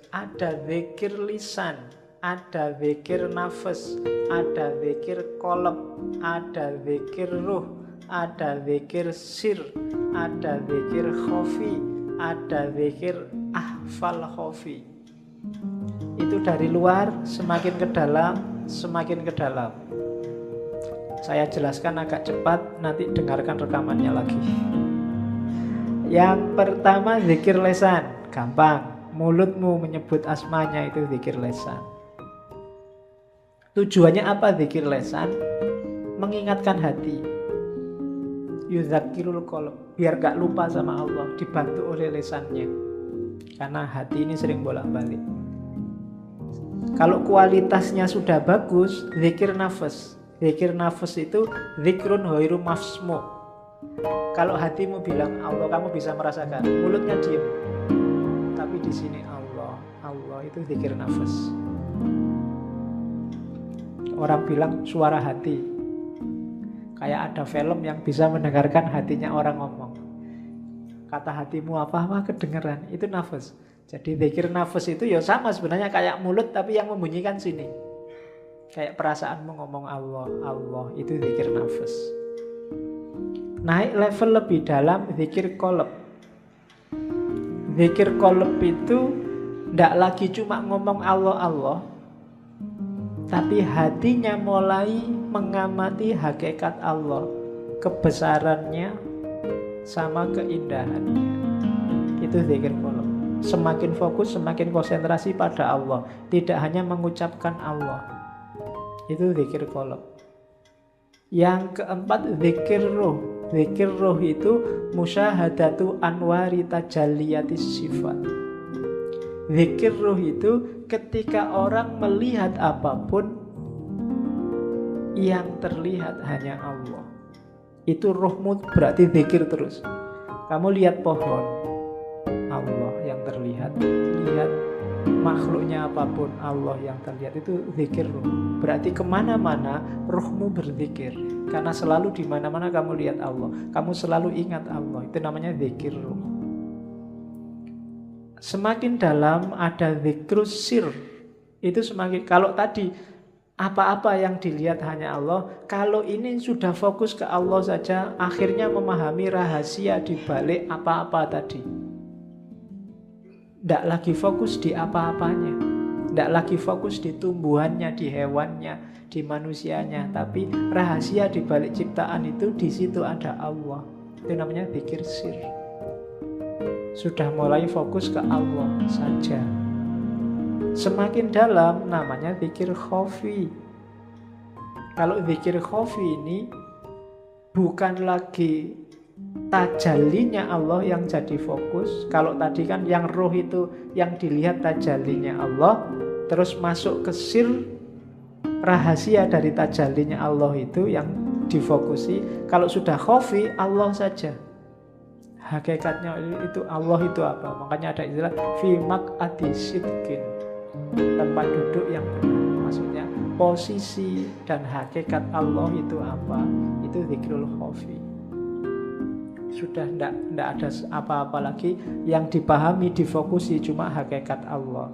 Ada zikir lisan, ada zikir nafas, ada zikir qalb, ada zikir ruh, ada zikir sir, ada zikir khafi, ada zikir ahfal khafi. Itu dari luar semakin ke dalam, semakin ke dalam. Saya jelaskan agak cepat, nanti dengarkan rekamannya lagi. Yang pertama zikir lisan, gampang. Mulutmu menyebut asmanya itu zikir lisan. Tujuannya apa zikir lisan? Mengingatkan hati. Yuzakirul qalb, biar gak lupa sama Allah, dibantu oleh lisannya. Karena hati ini sering bolak-balik. Kalau kualitasnya sudah bagus, zikir nafas. Zikir nafas itu zikrun ghairu mafsmu. Kalau hatimu bilang Allah, kamu bisa merasakan. Mulutnya diam, tapi di sini Allah, Allah itu zikir nafas. Orang bilang suara hati. Kayak ada film yang bisa mendengarkan hatinya orang ngomong. Kata hatimu apa kedengeran, itu nafas. Jadi zikir nafas itu ya sama sebenarnya kayak mulut, tapi yang membunyikan sini. Kayak perasaanmu ngomong Allah, Allah itu zikir nafas. Naik level lebih dalam zikir qalb. Zikir qalb itu tidak lagi cuma ngomong Allah, Allah, tapi hatinya mulai mengamati hakikat Allah, kebesarannya sama keindahannya. Itu zikir qalb. Semakin fokus, semakin konsentrasi pada Allah, tidak hanya mengucapkan Allah. Itu zikir qalb. Yang keempat zikir ruh. Zikir ruh itu musyahadatu anwari tajalliyatis sifat. Zikir ruh itu ketika orang melihat apapun, yang terlihat hanya Allah. Itu ruhmu berarti zikir terus. Kamu lihat pohon, Allah yang terlihat. Lihat makhluknya apapun, Allah yang terlihat. Itu zikir ruh. Berarti kemana-mana ruhmu berzikir. Karena selalu di mana-mana kamu lihat Allah, kamu selalu ingat Allah. Itu namanya zikir ruh. Semakin dalam ada zikrus sir. Itu semakin, kalau tadi apa-apa yang dilihat hanya Allah, kalau ini sudah fokus ke Allah saja, akhirnya memahami rahasia di balik apa-apa tadi. Tidak lagi fokus di apa-apanya, tidak lagi fokus di tumbuhannya, di hewannya, di manusianya, tapi rahasia di balik ciptaan itu, di situ ada Allah. Itu namanya zikir sir. Sudah mulai fokus ke Allah saja. Semakin dalam namanya zikir khafi. Kalau zikir khafi ini bukan lagi tajallinya Allah yang jadi fokus. Kalau tadi kan yang roh itu yang dilihat tajallinya Allah, terus masuk ke sir, rahasia dari tajallinya Allah itu yang difokusi. Kalau sudah khafi, Allah saja. Hakikatnya itu Allah itu apa? Makanya ada istilah fi maq'adi sidqin, tempat duduk yang benar. Maksudnya posisi dan hakikat Allah itu apa? Itu zikrul khafi. Sudah tidak ada apa-apa lagi yang dipahami, difokusi, cuma hakikat Allah.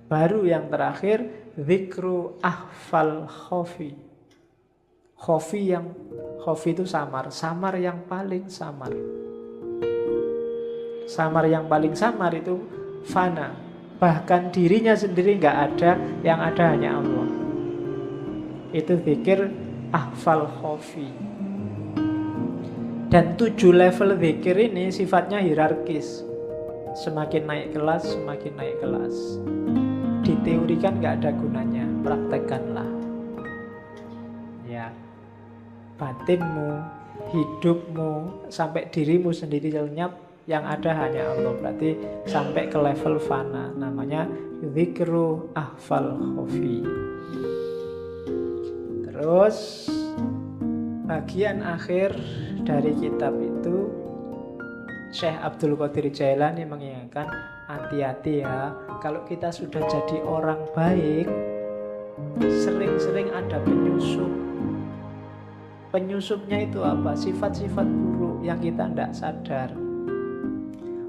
Baru yang terakhir zikru ahfal khafi. Khafi itu samar, samar yang paling samar. Samar yang paling samar itu fana. Bahkan dirinya sendiri nggak ada, yang ada hanya Allah. Itu zikir ahfal khafi. Dan 7 level zikir ini sifatnya hierarkis. Semakin naik kelas, semakin naik kelas. Diteorikan nggak ada gunanya, praktekkanlah. Ya, batinmu, hidupmu, sampai dirimu sendiri lenyap, yang ada hanya Allah. Berarti sampai ke level fana, namanya zikru ahfal khafi. Terus bagian akhir dari kitab itu Syekh Abdul Qadir Jailani mengingatkan, hati-hati ya, kalau kita sudah jadi orang baik, sering-sering ada penyusup. Penyusupnya itu apa? Sifat-sifat buruk yang kita tidak sadar.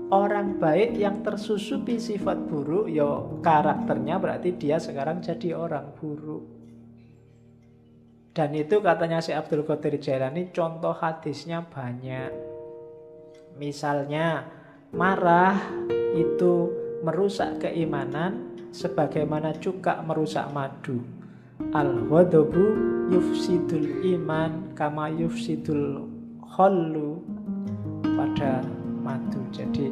Orang baik yang tersusupi sifat buruk, ya karakternya berarti dia sekarang jadi orang buruk. Dan itu katanya si Abdul Qadir Jailani, contoh hadisnya banyak. Misalnya, marah itu merusak keimanan sebagaimana cuka merusak madu. Al-ghadabu yufsidul iman kama yufsidul khallu pada madu. Jadi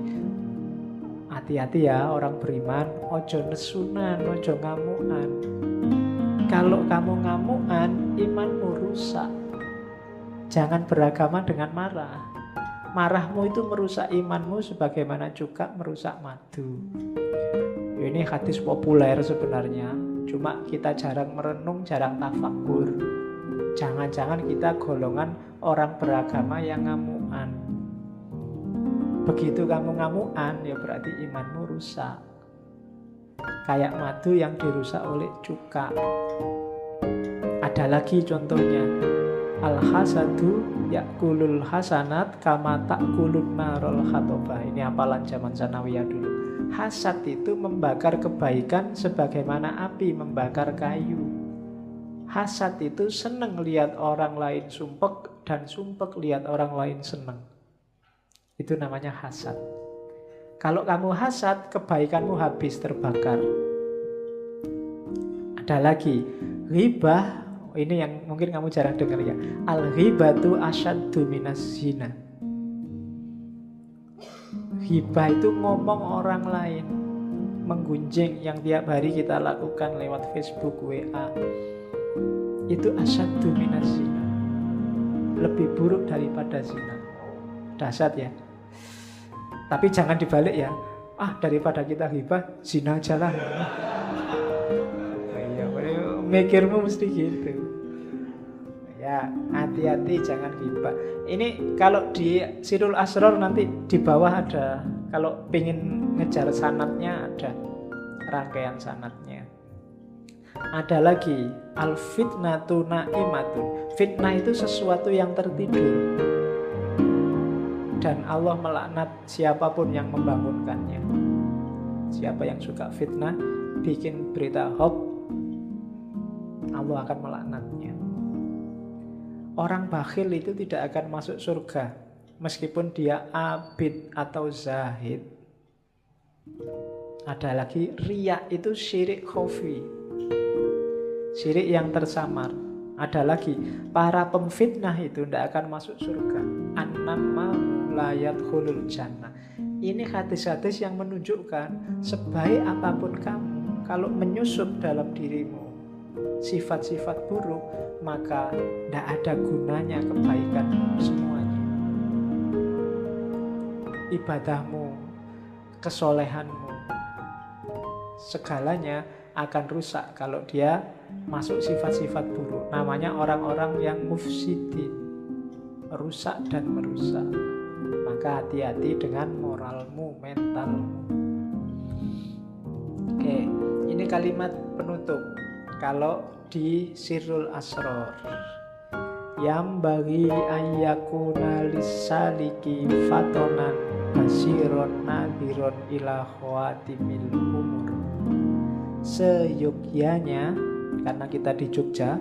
hati-hati ya orang beriman, ojo nesunan, ojo ngamuan. Kalau kamu ngamuan, imanmu rusak. Jangan beragama dengan marah. Marahmu itu merusak imanmu sebagaimana cuka merusak madu. Ini hadis populer sebenarnya, cuma kita jarang merenung, jarang tafakur. Jangan-jangan kita golongan orang beragama yang ngamuan. Begitu kamu ngamuan, ya berarti imanmu rusak. Kayak madu yang dirusak oleh cuka. Ada lagi contohnya, al-hasadu yakulul hasanat kama takulun narul khatobah. Ini hafalan zaman sanawiyah dulu. Hasad itu membakar kebaikan sebagaimana api membakar kayu. Hasad itu seneng lihat orang lain sumpek, dan sumpek lihat orang lain seneng. Itu namanya hasad. Kalau kamu hasad, kebaikanmu habis terbakar. Ada lagi, ghibah. Ini yang mungkin kamu jarang dengar ya. Al-ghibatu asyaddu minas zina. Ghibah itu ngomong orang lain, menggunjing yang tiap hari kita lakukan lewat Facebook, WA. Itu asyaddu minas zina. Lebih buruk daripada zina. Dahsyat ya. Tapi jangan dibalik ya. Daripada kita ghibah, zina aja lah. Mikirmu mesti gitu. Ya, hati-hati jangan ghibah. Ini kalau di Sirul Asror nanti di bawah ada. Kalau pengen ngejar sanadnya ada rangkaian sanadnya. Ada lagi al-fitnatu na'imatun. Fitnah itu sesuatu yang tertidur. Dan Allah melaknat siapapun yang membangunkannya. Siapa yang suka fitnah, bikin berita hoax, Allah akan melaknatnya. Orang bakhil itu tidak akan masuk surga meskipun dia abid atau zahid. Ada lagi riya, itu syirik khafi, syirik yang tersamar. Ada lagi para pemfitnah itu tidak akan masuk surga. Annama la yadkhulul jannah. Ini hadis-hadis yang menunjukkan sebaik apapun kamu, kalau menyusup dalam dirimu sifat-sifat buruk, maka tidak ada gunanya kebaikan semuanya. Ibadahmu, kesolehanmu, segalanya akan rusak kalau dia masuk sifat-sifat buruk. Namanya orang-orang yang mufsidin, rusak dan merusak. Maka hati-hati dengan moralmu, mentalmu. Oke, ini kalimat penutup. Kalau di Sirrul Asror, yang bagi ayyakuna lisaliki fatonan basiron nadhiron ila khawatimil umur. Seyogyanya, karena kita di Jogja,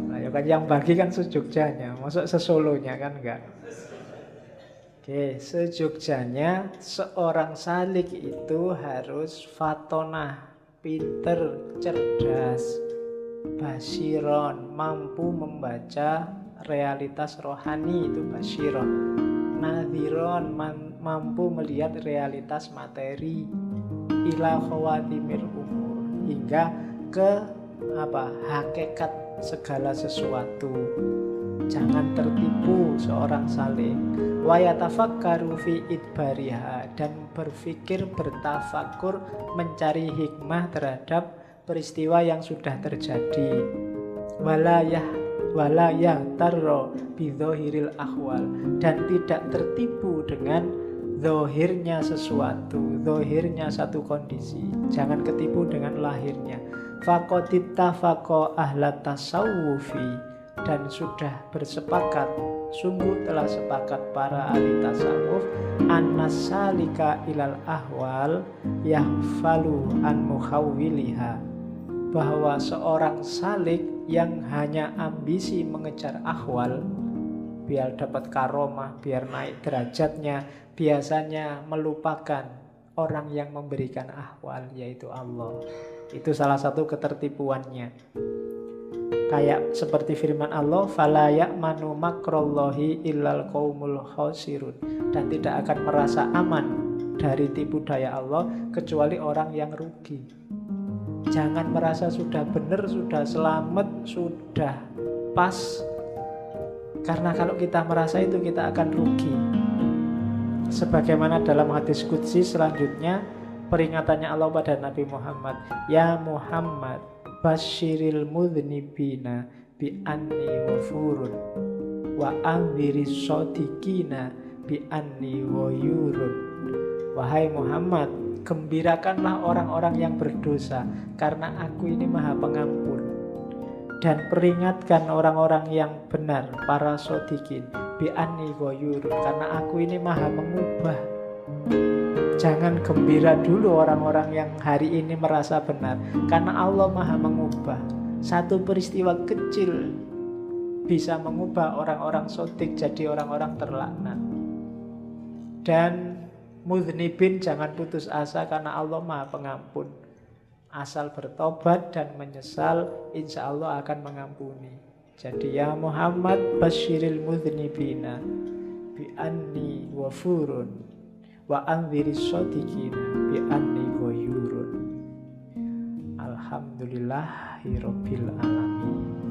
nah, ya kan yang bagi kan sejogjanya, masuk sesolonya kan enggak. Oke, sejogjanya seorang salik itu harus fatonah, pinter, cerdas, basiron, mampu membaca realitas rohani, itu basiron, nadhiron, mampu melihat realitas materi, ila khawatimil umur, hingga ke hakikat segala sesuatu. Jangan tertipu seorang salik. Wa yatafakkaru fi idbariha, dan berpikir, bertafakur, mencari hikmah terhadap peristiwa yang sudah terjadi. Walayah tarro bidzohiril ahwal, dan tidak tertipu dengan zohirnya sesuatu, zohirnya satu kondisi. Jangan ketipu dengan lahirnya. Faqodittafaqo ahlat tasawufi, dan sudah bersepakat Sungguh telah sepakat para ahli tasawuf annas salika ilal ahwal yahfalu an mukhawwiliha, bahwa seorang salik yang hanya ambisi mengejar ahwal biar dapat karomah, biar naik derajatnya, biasanya melupakan orang yang memberikan ahwal, yaitu Allah. Itu salah satu ketertipuannya. Kayak seperti firman Allah, fala ya'manu makrallahi illal qaumul khasirun, dan tidak akan merasa aman dari tipu daya Allah kecuali orang yang rugi. Jangan merasa sudah benar, sudah selamat, sudah pas, karena kalau kita merasa itu kita akan rugi. Sebagaimana dalam hadis qudsi selanjutnya, peringatannya Allah pada Nabi Muhammad, ya Muhammad basyiril mudhnibina bi anni wafurun wa anziris shadiqina bi anni wayurun. Wahai Muhammad, gembirakanlah orang-orang yang berdosa, karena aku ini maha pengampun. Dan peringatkan orang-orang yang benar, para shadiqin, bi anni wayurun, karena aku ini maha mengubah. Jangan gembira dulu orang-orang yang hari ini merasa benar, karena Allah maha mengubah. Satu peristiwa kecil bisa mengubah orang-orang sotik jadi orang-orang terlaknat. Dan mudhnibin, jangan putus asa, karena Allah maha pengampun. Asal bertobat dan menyesal, insya Allah akan mengampuni. Jadi ya Muhammad basyiril mudhnibina bi anni wafurun wa anziris shadiqina bi anni ghayurun. Alhamdulillahirabbil alamin.